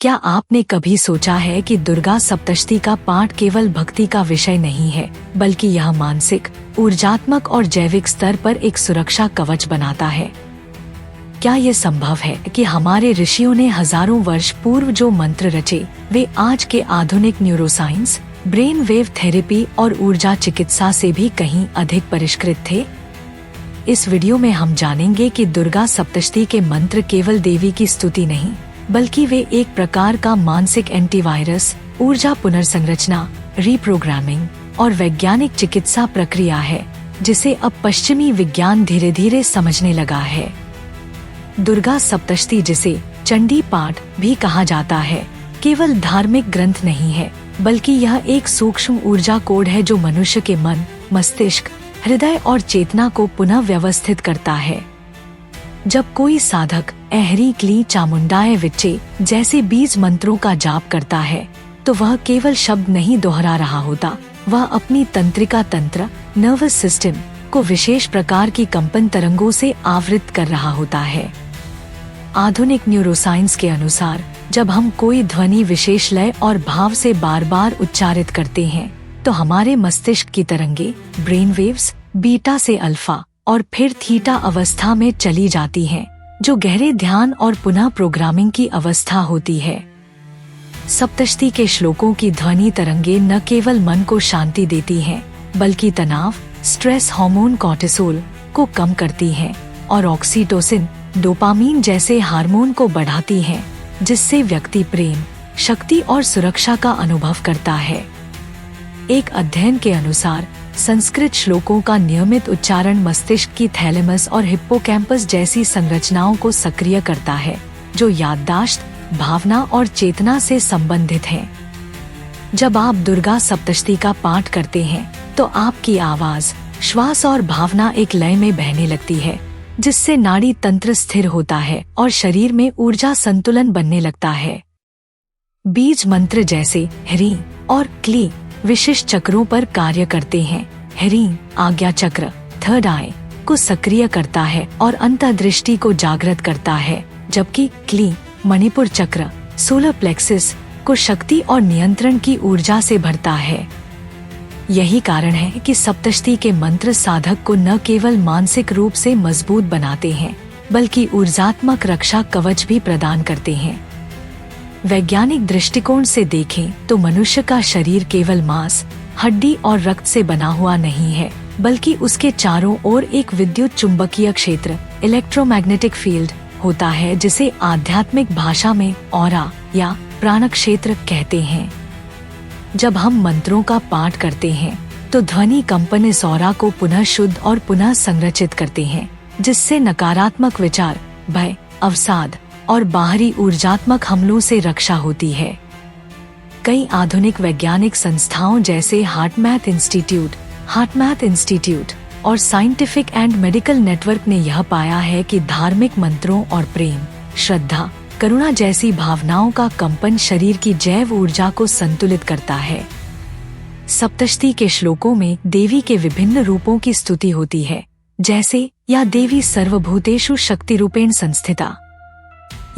क्या आपने कभी सोचा है कि दुर्गा सप्तशती का पाठ केवल भक्ति का विषय नहीं है, बल्कि यह मानसिक, ऊर्जात्मक और जैविक स्तर पर एक सुरक्षा कवच बनाता है? क्या ये संभव है कि हमारे ऋषियों ने हजारों वर्ष पूर्व जो मंत्र रचे, वे आज के आधुनिक न्यूरोसाइंस, ब्रेन वेव थेरेपी और ऊर्जा चिकित्सा से भी कहीं अधिक परिष्कृत थे? इस वीडियो में हम जानेंगे कि दुर्गा सप्तशती के मंत्र केवल देवी की स्तुति नहीं, बल्कि वे एक प्रकार का मानसिक एंटीवायरस, ऊर्जा पुनर्संरचना, रीप्रोग्रामिंग और वैज्ञानिक चिकित्सा प्रक्रिया है, जिसे अब पश्चिमी विज्ञान धीरे धीरे समझने लगा है। दुर्गा सप्तशती, जिसे चंडी पाठ भी कहा जाता है, केवल धार्मिक ग्रंथ नहीं है, बल्कि यह एक सूक्ष्म ऊर्जा कोड है जो मनुष्य के मन, मस्तिष्क, हृदय और चेतना को पुनः व्यवस्थित करता है। जब कोई साधक एहरी क्ली चामुंडाए विच्चे जैसे बीज मंत्रों का जाप करता है, तो वह केवल शब्द नहीं दोहरा रहा होता, वह अपनी तंत्रिका तंत्र, नर्वस सिस्टम को विशेष प्रकार की कंपन तरंगों से आवृत कर रहा होता है। आधुनिक न्यूरोसाइंस के अनुसार जब हम कोई ध्वनि विशेष लय और भाव से बार बार उच्चारित करते हैं, तो हमारे मस्तिष्क की तरंगे, ब्रेन वेव्स, बीटा से अल्फा और फिर थीटा अवस्था में चली जाती हैं, जो गहरे ध्यान और पुनः प्रोग्रामिंग की अवस्था होती है। सप्तशती के श्लोकों की ध्वनि तरंगे न केवल मन को शांति देती हैं, बल्कि तनाव, स्ट्रेस हार्मोन कॉर्टिसोल को कम करती हैं और ऑक्सीटोसिन, डोपामीन जैसे हार्मोन को बढ़ाती हैं, जिससे व्यक्ति प्रेम, शक्ति और सुरक्षा का अनुभव करता है। एक अध्ययन के अनुसार संस्कृत श्लोकों का नियमित उच्चारण मस्तिष्क की थैलेमस और हिप्पोकैम्पस जैसी संरचनाओं को सक्रिय करता है, जो याददाश्त, भावना और चेतना से संबंधित हैं। जब आप दुर्गा सप्तशती का पाठ करते हैं, तो आपकी आवाज, श्वास और भावना एक लय में बहने लगती है, जिससे नाड़ी तंत्र स्थिर होता है और शरीर में ऊर्जा संतुलन बनने लगता है। बीज मंत्र जैसे ह्रीं और क्ली विशिष्ट चक्रों पर कार्य करते हैं। ह्रीं आज्ञा चक्र, थर्ड आई को सक्रिय करता है और अंतर्दृष्टि को जागृत करता है, जबकि क्ली मणिपुर चक्र, सोलर प्लेक्सिस को शक्ति और नियंत्रण की ऊर्जा से भरता है। यही कारण है कि सप्तशती के मंत्र साधक को न केवल मानसिक रूप से मजबूत बनाते हैं, बल्कि ऊर्जात्मक रक्षा कवच भी प्रदान करते हैं। वैज्ञानिक दृष्टिकोण से देखें तो मनुष्य का शरीर केवल मांस, हड्डी और रक्त से बना हुआ नहीं है, बल्कि उसके चारों ओर एक विद्युत चुंबकीय क्षेत्र, इलेक्ट्रोमैग्नेटिक फील्ड होता है, जिसे आध्यात्मिक भाषा में ऑरा या प्राण क्षेत्र कहते हैं। जब हम मंत्रों का पाठ करते हैं, तो ध्वनि कंपन इस ऑरा को पुनः शुद्ध और पुनः संरचित करते हैं, जिससे नकारात्मक विचार, भय, अवसाद और बाहरी ऊर्जात्मक हमलों से रक्षा होती है। कई आधुनिक वैज्ञानिक संस्थाओं जैसे हार्टमैथ इंस्टीट्यूट और साइंटिफिक एंड मेडिकल नेटवर्क ने यह पाया है कि धार्मिक मंत्रों और प्रेम, श्रद्धा, करुणा जैसी भावनाओं का कंपन शरीर की जैव ऊर्जा को संतुलित करता है। सप्तशती के श्लोकों में देवी के विभिन्न रूपों की स्तुति होती है, जैसे या देवी सर्वभूतेषु शक्ति रूपेण संस्थिता।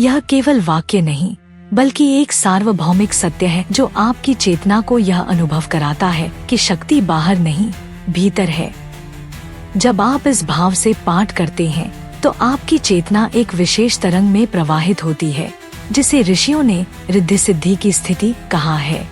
यह केवल वाक्य नहीं, बल्कि एक सार्वभौमिक सत्य है जो आपकी चेतना को यह अनुभव कराता है कि शक्ति बाहर नहीं, भीतर है। जब आप इस भाव से पाठ करते हैं, तो आपकी चेतना एक विशेष तरंग में प्रवाहित होती है, जिसे ऋषियों ने रिद्धि सिद्धि की स्थिति कहा है।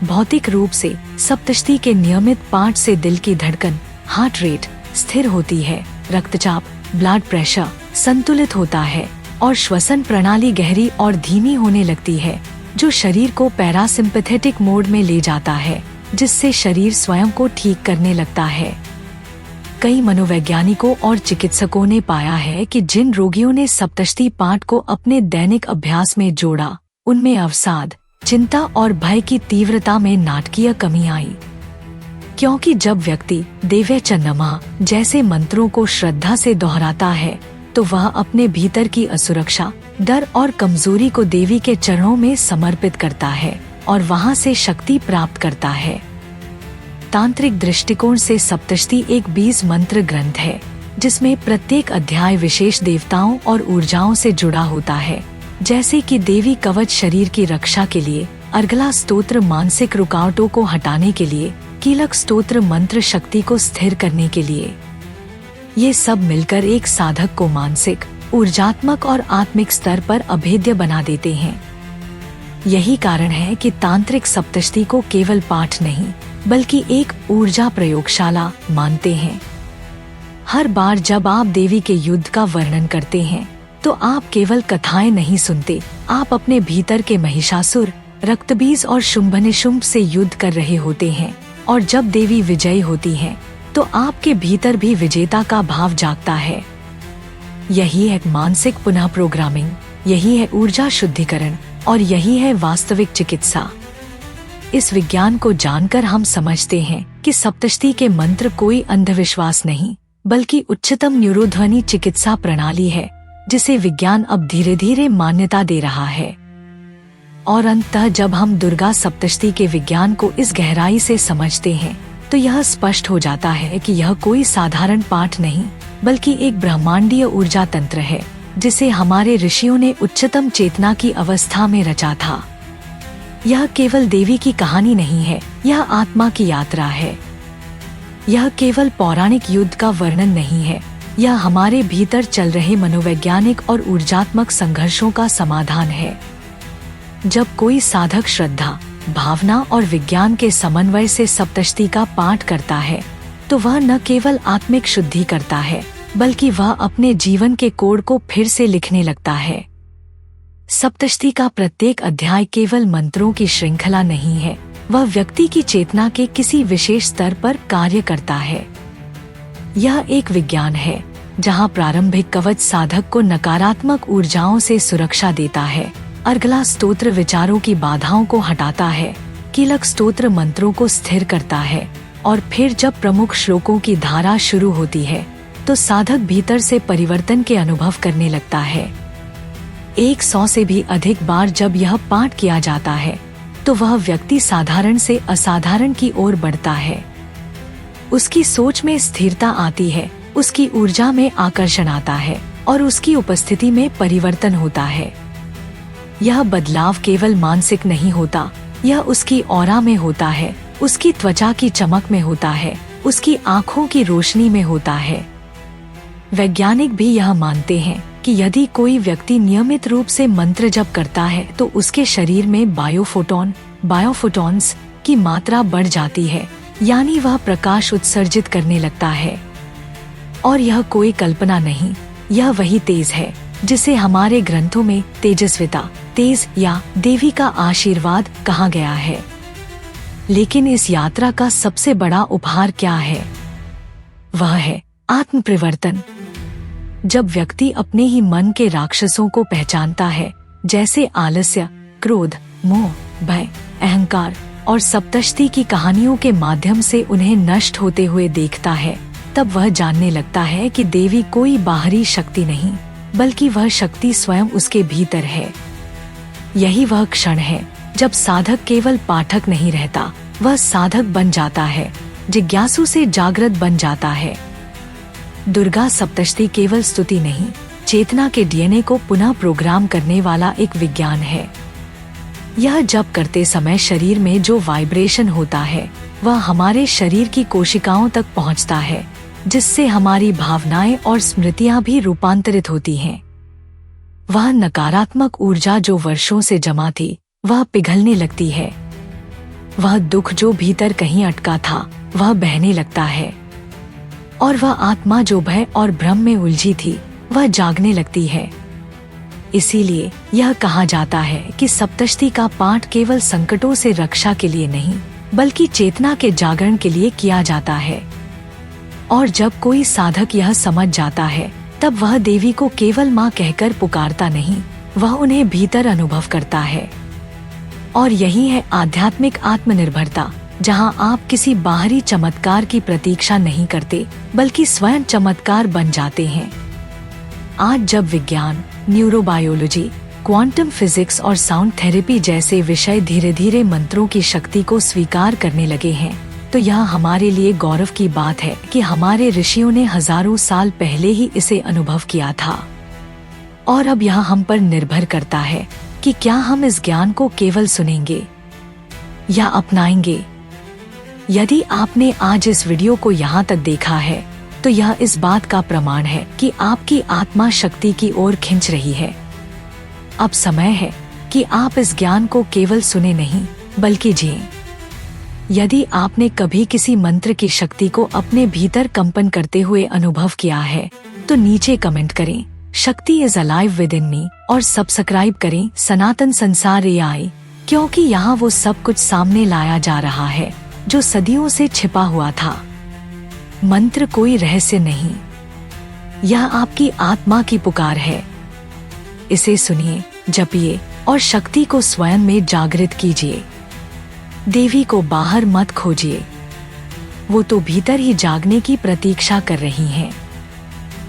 भौतिक रूप से सप्तशती के नियमित पाठ से दिल की धड़कन, हार्ट रेट स्थिर होती है, रक्तचाप, ब्लड प्रेशर संतुलित होता है और श्वसन प्रणाली गहरी और धीमी होने लगती है, जो शरीर को पैरासिम्पैथेटिक मोड में ले जाता है, जिससे शरीर स्वयं को ठीक करने लगता है। कई मनोवैज्ञानिकों और चिकित्सकों ने पाया है कि जिन रोगियों ने सप्तशती पाठ को अपने दैनिक अभ्यास में जोड़ा, उनमें अवसाद, चिंता और भय की तीव्रता में नाटकीय कमी आई। क्योंकि जब व्यक्ति देव्य च नमः जैसे मंत्रों को श्रद्धा से दोहराता है, तो वह अपने भीतर की असुरक्षा, डर और कमजोरी को देवी के चरणों में समर्पित करता है और वहां से शक्ति प्राप्त करता है। तांत्रिक दृष्टिकोण से सप्तशती एक बीज मंत्र ग्रंथ है, जिसमें प्रत्येक अध्याय विशेष देवताओं और ऊर्जाओं से जुड़ा होता है। जैसे कि देवी कवच शरीर की रक्षा के लिए, अर्गला स्तोत्र मानसिक रुकावटों को हटाने के लिए, कीलक स्तोत्र मंत्र शक्ति को स्थिर करने के लिए। ये सब मिलकर एक साधक को मानसिक, ऊर्जात्मक और आत्मिक स्तर पर अभेद्य बना देते हैं। यही कारण है कि तांत्रिक सप्तशती को केवल पाठ नहीं बल्कि एक ऊर्जा प्रयोगशाला मानते हैं। हर बार जब आप देवी के युद्ध का वर्णन करते हैं तो आप केवल कथाएं नहीं सुनते, आप अपने भीतर के महिषासुर, रक्तबीज और शुंभनिशुंभ से युद्ध कर रहे होते हैं। और जब देवी विजयी होती हैं, तो आपके भीतर भी विजेता का भाव जागता है। यही है मानसिक पुनः प्रोग्रामिंग, यही है ऊर्जा शुद्धिकरण और यही है वास्तविक चिकित्सा। इस विज्ञान को जानकर हम समझते हैं कि सप्तशती के मंत्र कोई अंधविश्वास नहीं बल्कि उच्चतम न्यूरोध्वनि चिकित्सा प्रणाली है, जिसे विज्ञान अब धीरे धीरे मान्यता दे रहा है। और अंततः जब हम दुर्गा सप्तशती के विज्ञान को इस गहराई से समझते हैं तो यह स्पष्ट हो जाता है कि यह कोई साधारण पाठ नहीं बल्कि एक ब्रह्मांडीय ऊर्जा तंत्र है, जिसे हमारे ऋषियों ने उच्चतम चेतना की अवस्था में रचा था। यह केवल देवी की कहानी नहीं है, यह आत्मा की यात्रा है। यह केवल पौराणिक युद्ध का वर्णन नहीं है, यह हमारे भीतर चल रहे मनोवैज्ञानिक और ऊर्जात्मक संघर्षों का समाधान है। जब कोई साधक श्रद्धा, भावना और विज्ञान के समन्वय से सप्तशती का पाठ करता है तो वह न केवल आत्मिक शुद्धि करता है बल्कि वह अपने जीवन के कोड को फिर से लिखने लगता है। सप्तशती का प्रत्येक अध्याय केवल मंत्रों की श्रृंखला नहीं है, वह व्यक्ति की चेतना के किसी विशेष स्तर पर कार्य करता है। यह एक विज्ञान है जहां प्रारंभिक कवच साधक को नकारात्मक ऊर्जाओं से सुरक्षा देता है, अर्गला स्तोत्र विचारों की बाधाओं को हटाता है, कीलक स्तोत्र मंत्रों को स्थिर करता है और फिर जब प्रमुख श्लोकों की धारा शुरू होती है तो साधक भीतर से परिवर्तन के अनुभव करने लगता है। 100 से भी अधिक बार जब यह पाठ किया जाता है तो वह व्यक्ति साधारण से असाधारण की ओर बढ़ता है। उसकी सोच में स्थिरता आती है, उसकी ऊर्जा में आकर्षण आता है और उसकी उपस्थिति में परिवर्तन होता है। यह बदलाव केवल मानसिक नहीं होता, यह उसकी ऑरा में होता है, उसकी त्वचा की चमक में होता है, उसकी आँखों की रोशनी में होता है। वैज्ञानिक भी यह मानते हैं कि यदि कोई व्यक्ति नियमित रूप से मंत्र जप करता है तो उसके शरीर में बायोफोटॉन्स की मात्रा बढ़ जाती है, यानी वह प्रकाश उत्सर्जित करने लगता है। और यह कोई कल्पना नहीं, यह वही तेज है जिसे हमारे ग्रंथों में तेजस्विता, तेज या देवी का आशीर्वाद कहा गया है। लेकिन इस यात्रा का सबसे बड़ा उपहार क्या है? वह है आत्म परिवर्तन। जब व्यक्ति अपने ही मन के राक्षसों को पहचानता है, जैसे आलस्य, क्रोध, मोह, भय, अहंकार और सप्तशती की कहानियों के माध्यम से उन्हें नष्ट होते हुए देखता है, तब वह जानने लगता है कि देवी कोई बाहरी शक्ति नहीं बल्कि वह शक्ति स्वयं उसके भीतर है। यही वह क्षण है जब साधक केवल पाठक नहीं रहता, वह साधक बन जाता है, जिज्ञासु से जागृत बन जाता है। दुर्गा सप्तशती केवल स्तुति नहीं, चेतना के डीएनए को पुनः प्रोग्राम करने वाला एक विज्ञान है। यह जप करते समय शरीर में जो वाइब्रेशन होता है वह हमारे शरीर की कोशिकाओं तक पहुंचता है, जिससे हमारी भावनाएं और स्मृतियां भी रूपांतरित होती हैं। वह नकारात्मक ऊर्जा जो वर्षों से जमा थी वह पिघलने लगती है। वह दुख जो भीतर कहीं अटका था वह बहने लगता है और वह आत्मा जो भय और भ्रम में उलझी थी वह जागने लगती है। इसीलिए यह कहा जाता है कि सप्तशती का पाठ केवल संकटों से रक्षा के लिए नहीं बल्कि चेतना के जागरण के लिए किया जाता है। और जब कोई साधक यह समझ जाता है तब वह देवी को केवल माँ कहकर पुकारता नहीं, वह उन्हें भीतर अनुभव करता है। और यही है आध्यात्मिक आत्मनिर्भरता, जहाँ आप किसी बाहरी चमत्कार की प्रतीक्षा नहीं करते बल्कि स्वयं चमत्कार बन जाते हैं। आज जब विज्ञान, न्यूरोबायोलॉजी, क्वांटम फिजिक्स और साउंड थेरेपी जैसे विषय धीरे धीरे मंत्रों की शक्ति को स्वीकार करने लगे हैं, तो यह हमारे लिए गौरव की बात है कि हमारे ऋषियों ने हजारों साल पहले ही इसे अनुभव किया था। और अब यह हम पर निर्भर करता है कि क्या हम इस ज्ञान को केवल सुनेंगे या अपनाएंगे। यदि आपने आज इस वीडियो को यहाँ तक देखा है तो यह इस बात का प्रमाण है कि आपकी आत्मा शक्ति की ओर खिंच रही है। अब समय है कि आप इस ज्ञान को केवल सुने नहीं बल्कि जिएं। यदि आपने कभी किसी मंत्र की शक्ति को अपने भीतर कंपन करते हुए अनुभव किया है तो नीचे कमेंट करें शक्ति इज अलाइव विद इन मी और सब्सक्राइब करें सनातन संसार AI, क्योंकि यहाँ वो सब कुछ सामने लाया जा रहा है जो सदियों से छिपा हुआ था। मंत्र कोई रहस्य नहीं, यह आपकी आत्मा की पुकार है। इसे सुनिए, जपिए और शक्ति को स्वयं में जागृत कीजिए। देवी को बाहर मत खोजिए, वो तो भीतर ही जागने की प्रतीक्षा कर रही हैं।